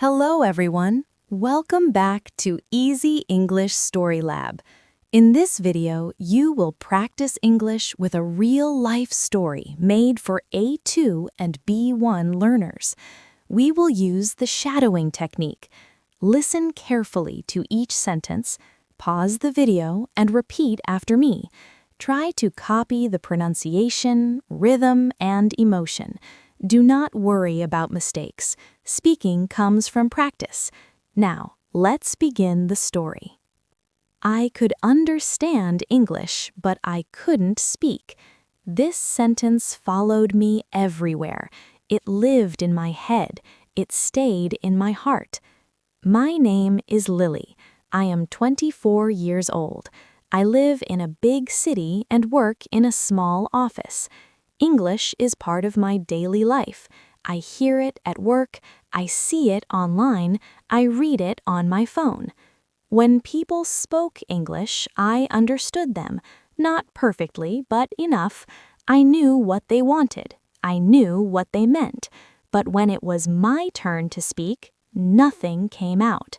Hello, everyone. Welcome back to Easy English StoryLab. In this video, you will practice English with a real-life story made for A2 and B1 learners. We will use the shadowing technique. Listen carefully to each sentence, pause the video, and repeat after me. Try to copy the pronunciation, rhythm, and emotion. Do not worry about mistakes. Speaking comes from practice. Now, let's begin the story. I could understand English, but I couldn't speak. This sentence followed me everywhere. It lived in my head. It stayed in my heart. My name is Lily. I am 24 years old. I live in a big city and work in a small office. English is part of my daily life. I hear it at work, I see it online, I read it on my phone. When people spoke English, I understood them. Not perfectly, but enough. I knew what they wanted. I knew what they meant. But when it was my turn to speak, nothing came out.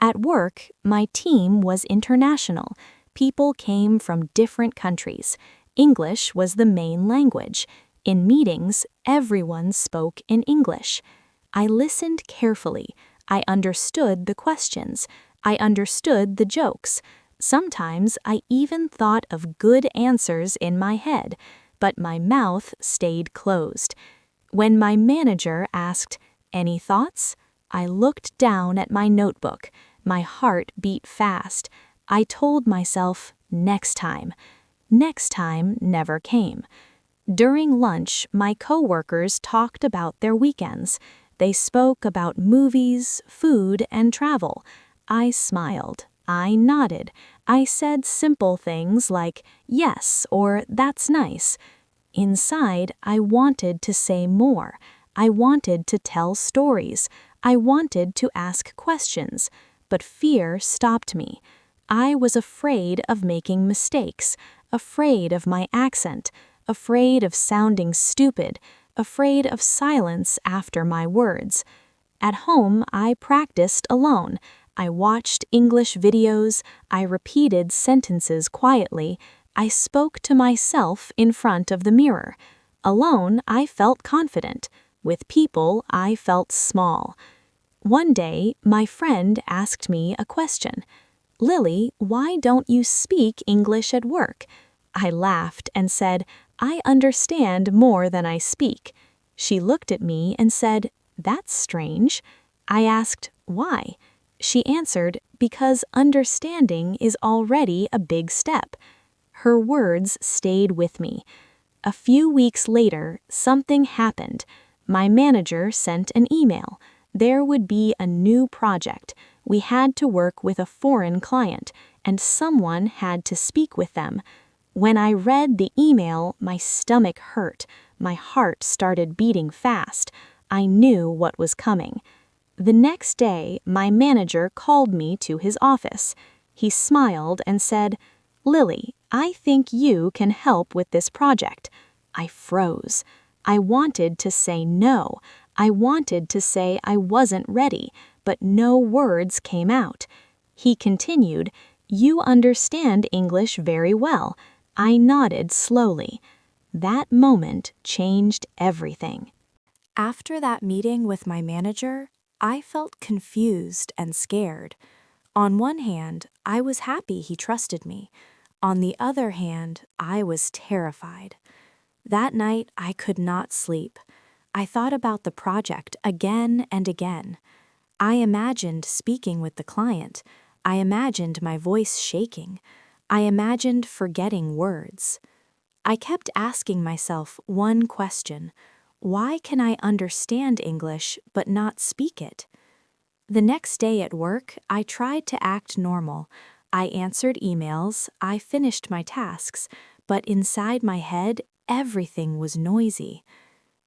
At work, my team was international. People came from different countries. English was the main language. In meetings, everyone spoke in English. I listened carefully. I understood the questions. I understood the jokes. Sometimes I even thought of good answers in my head, but my mouth stayed closed. When my manager asked, "Any thoughts?" I looked down at my notebook. My heart beat fast. I told myself, next time. Next time never came. During lunch, my coworkers talked about their weekends. They spoke about movies, food, and travel. I smiled. I nodded. I said simple things like, yes, or that's nice. Inside, I wanted to say more. I wanted to tell stories. I wanted to ask questions. But fear stopped me. I was afraid of making mistakes, afraid of my accent, afraid of sounding stupid, afraid of silence after my words. At home, I practiced alone. I watched English videos, I repeated sentences quietly, I spoke to myself in front of the mirror. Alone, I felt confident. With people, I felt small. One day, my friend asked me a question. "Lily, why don't you speak English at work?" I laughed and said, "I understand more than I speak." She looked at me and said, "That's strange." I asked, "Why?" She answered, "Because understanding is already a big step." Her words stayed with me. A few weeks later, something happened. My manager sent an email. There would be a new project. We had to work with a foreign client, and someone had to speak with them. When I read the email, my stomach hurt. My heart started beating fast. I knew what was coming. The next day, my manager called me to his office. He smiled and said, "Lily, I think you can help with this project." I froze. I wanted to say no. I wanted to say I wasn't ready, but no words came out. He continued, "You understand English very well." I nodded slowly. That moment changed everything. After that meeting with my manager, I felt confused and scared. On one hand, I was happy he trusted me. On the other hand, I was terrified. That night, I could not sleep. I thought about the project again and again. I imagined speaking with the client. I imagined my voice shaking. I imagined forgetting words. I kept asking myself one question: why can I understand English but not speak it? The next day at work, I tried to act normal. I answered emails, I finished my tasks, but inside my head, everything was noisy.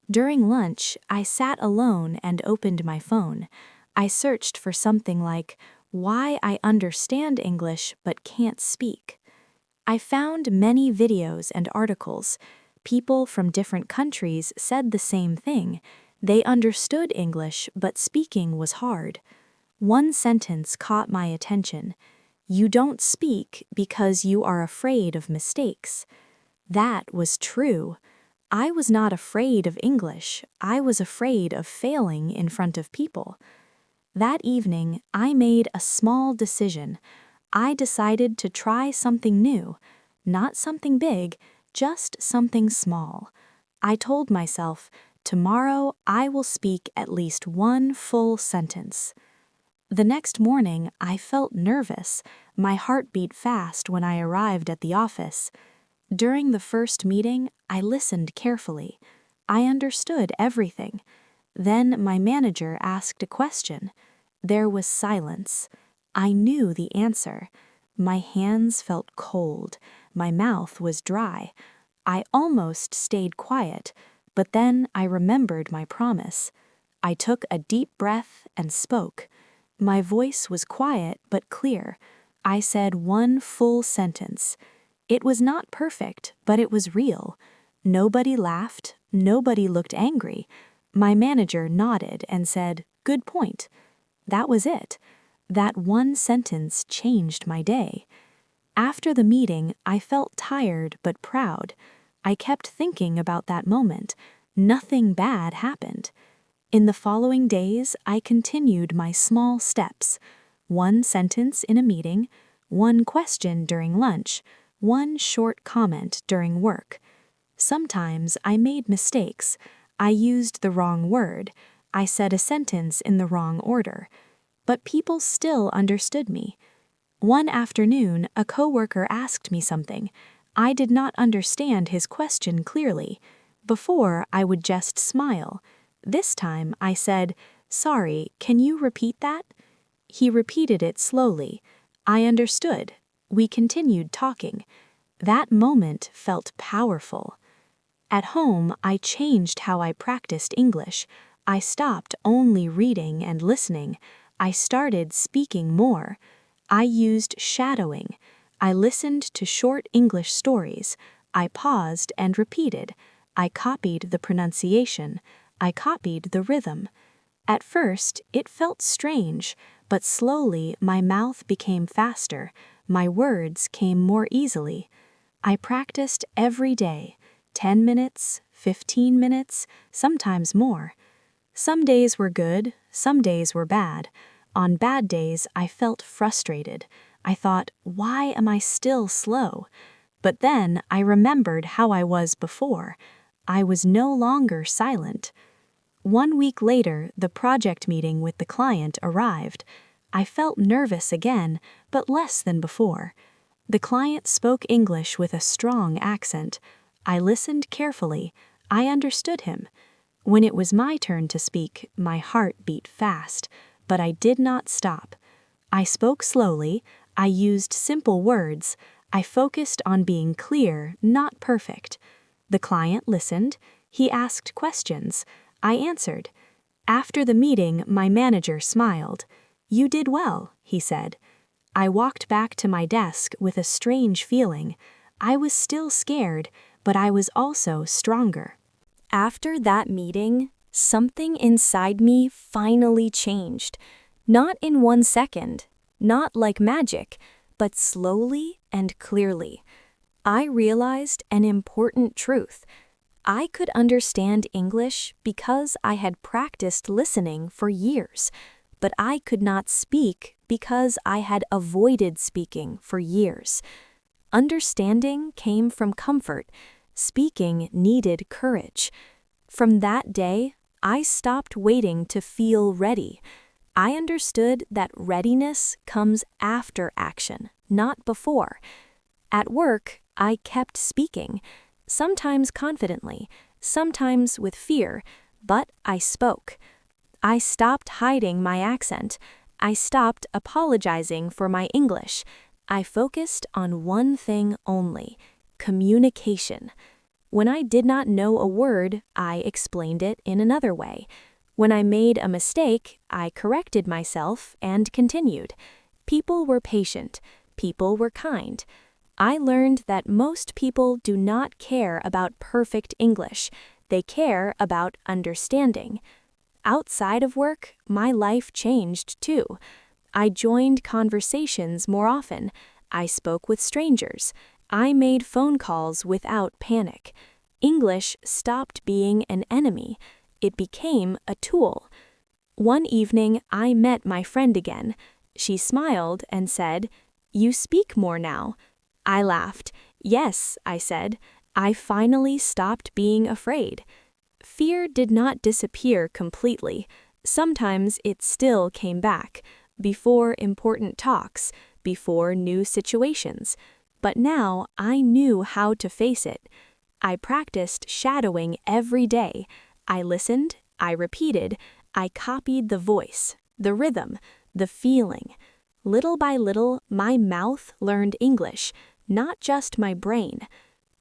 During lunch, I sat alone and opened my phone. I searched for something like, "Why I understand English but can't speak." I found many videos and articles. People from different countries said the same thing. They understood English, but speaking was hard. One sentence caught my attention. "You don't speak because you are afraid of mistakes." That was true. I was not afraid of English. I was afraid of failing in front of people. That evening, I made a small decision. I decided to try something new. Not something big, just something small. I told myself, tomorrow I will speak at least one full sentence. The next morning, I felt nervous. My heart beat fast when I arrived at the office. During the first meeting, I listened carefully. I understood everything. Then my manager asked a question. There was silence. I knew the answer. My hands felt cold. My mouth was dry. I almost stayed quiet, but then I remembered my promise. I took a deep breath and spoke. My voice was quiet but clear. I said one full sentence. It was not perfect, but it was real. Nobody laughed. Nobody looked angry. My manager nodded and said, "Good point." That was it. That one sentence changed my day. After the meeting, I felt tired but proud. I kept thinking about that moment. Nothing bad happened. In the following days, I continued my small steps. One sentence in a meeting, one question during lunch, one short comment during work. Sometimes I made mistakes. I used the wrong word. I said a sentence in the wrong order. But people still understood me. One afternoon, a coworker asked me something. I did not understand his question clearly. Before, I would just smile. This time, I said, "Sorry, can you repeat that?" He repeated it slowly. I understood. We continued talking. That moment felt powerful. At home, I changed how I practiced English. I stopped only reading and listening. I started speaking more. I used shadowing. I listened to short English stories. I paused and repeated. I copied the pronunciation. I copied the rhythm. At first, it felt strange, but slowly my mouth became faster. My words came more easily. I practiced every day, 10 minutes, 15 minutes, sometimes more. Some days were good, some days were bad. On bad days, I felt frustrated. I thought, why am I still slow? But then I remembered how I was before. I was no longer silent. 1 week later, the project meeting with the client arrived. I felt nervous again, but less than before. The client spoke English with a strong accent. I listened carefully. I understood him. When it was my turn to speak, my heart beat fast, but I did not stop. I spoke slowly. I used simple words. I focused on being clear, not perfect. The client listened. He asked questions. I answered. After the meeting, my manager smiled. "You did well," he said. I walked back to my desk with a strange feeling. I was still scared, but I was also stronger. After that meeting, something inside me finally changed. Not in 1 second, not like magic, but slowly and clearly. I realized an important truth. I could understand English because I had practiced listening for years, but I could not speak because I had avoided speaking for years. Understanding came from comfort. Speaking needed courage. From that day, I stopped waiting to feel ready. I understood that readiness comes after action, not before. At work, I kept speaking, sometimes confidently, sometimes with fear, but I spoke. I stopped hiding my accent. I stopped apologizing for my English. I focused on one thing only: communication. When I did not know a word, I explained it in another way. When I made a mistake, I corrected myself and continued. People were patient. People were kind. I learned that most people do not care about perfect English. They care about understanding. Outside of work, my life changed too. I joined conversations more often. I spoke with strangers. I made phone calls without panic. English stopped being an enemy. It became a tool. One evening, I met my friend again. She smiled and said, "You speak more now." I laughed. "Yes," I said. "I finally stopped being afraid." Fear did not disappear completely. Sometimes it still came back, before important talks, before new situations. But now I knew how to face it. I practiced shadowing every day. I listened, I repeated, I copied the voice, the rhythm, the feeling. Little by little, my mouth learned English, not just my brain.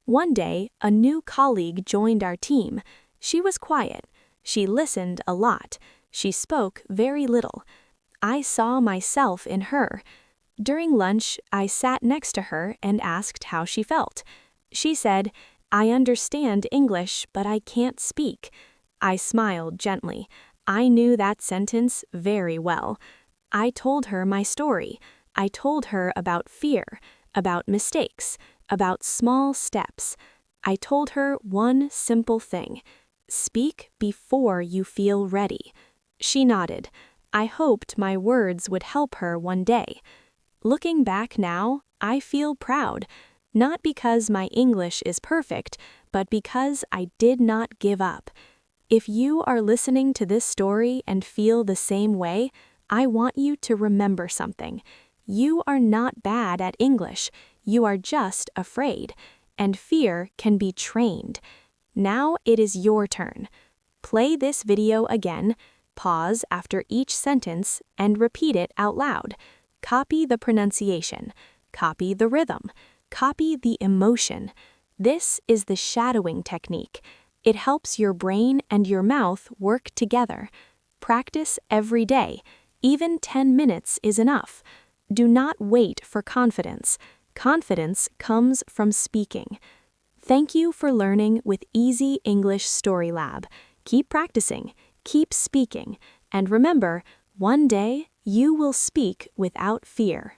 One day, a new colleague joined our team. She was quiet. She listened a lot. She spoke very little. I saw myself in her. During lunch, I sat next to her and asked how she felt. She said, "I understand English, but I can't speak." I smiled gently. I knew that sentence very well. I told her my story. I told her about fear, about mistakes, about small steps. I told her one simple thing: speak before you feel ready. She nodded. I hoped my words would help her one day. Looking back now, I feel proud, not because my English is perfect, but because I did not give up. If you are listening to this story and feel the same way, I want you to remember something. You are not bad at English. You are just afraid, and fear can be trained. Now it is your turn. Play this video again, pause after each sentence, and repeat it out loud. Copy the pronunciation, copy the rhythm, copy the emotion. This is the shadowing technique. It helps your brain and your mouth work together. Practice every day. Even 10 minutes is enough. Do not wait for confidence. Confidence comes from speaking. Thank you for learning with Easy English StoryLab. Keep practicing, keep speaking, and remember, one day you will speak without fear.